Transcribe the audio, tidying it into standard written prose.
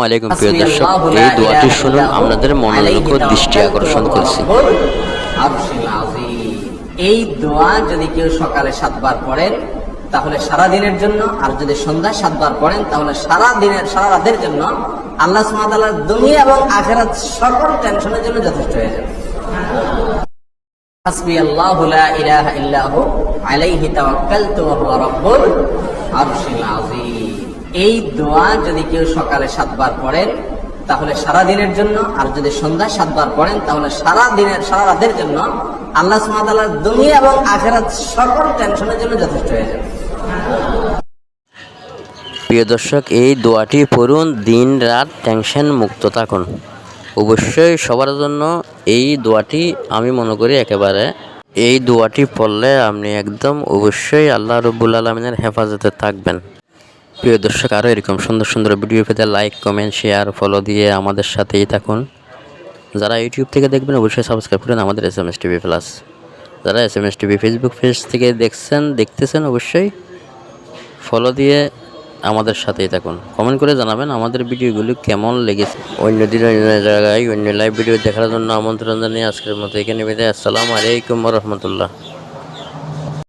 আলাইকুম প্রিয় দর্শক, এই দোয়াটি শুনুন, আপনাদের মনোযোগ দৃষ্টি আকর্ষণ করছি। এই দোয়া যদি কেউ সকালে 7 বার পড়েন তাহলে সারা দিনের জন্য, আর যদি সন্ধ্যায় 7 বার পড়েন তাহলে সারা রাতের জন্য আল্লাহ সুবহানাহু ওয়া তাআলার দুনিয়া এবং আখিরাত সকল টেনশনের জন্য যথেষ্ট হয়ে যাবে। হাসবিয়াল্লাহু লা ইলাহা ইল্লাহু আলাইহি তাওয়াক্কালতু ওয়া হুয়া রাব্বুল আরশিল আযীম। এই দোয়া যদি কেউ সকালে 7 বার পড়েন তাহলে সারা দিনের জন্য, আর যদি সন্ধ্যায় 7 বার পড়েন তাহলে সারা রাতের জন্য আল্লাহ সুবহানাহু ওয়া তাআলার দুনিয়া এবং আখিরাত সকল টেনশনের জন্য যথেষ্ট হয়ে যাবে। প্রিয় দর্শক, এই দোয়াটি পড়ুন, দিন রাত টেনশন মুক্ত থাকুন। অবশ্যই সবার জন্য এই দোয়াটি আমি মনে করি একেবারে, এই দোয়াটি পড়লে আপনি একদম অবশ্যই আল্লাহ রাব্বুল আলামিনের হেফাজতে থাকবেন। প্রিয় দর্শক, আরও এরকম সুন্দর সুন্দর ভিডিও পেতে লাইক, কমেন্ট, শেয়ার, ফলো দিয়ে আমাদের সাথেই থাকুন। যারা ইউটিউব থেকে দেখবেন অবশ্যই সাবস্ক্রাইব করুন আমাদের SMS TV প্লাস। যারা SMS TV ফেসবুক পেজ থেকে দেখতেছেন অবশ্যই ফলো দিয়ে আমাদের সাথেই থাকুন। কমেন্ট করে জানাবেন আমাদের ভিডিওগুলি কেমন লেগেছে। অন্য দিন অন্য জায়গায় অন্য লাইভ ভিডিও দেখার জন্য আমন্ত্রণ জানিয়ে আজকের মতো এখানে বিদায়। আসসালামু আলাইকুম ওয়া রাহমাতুল্লাহ।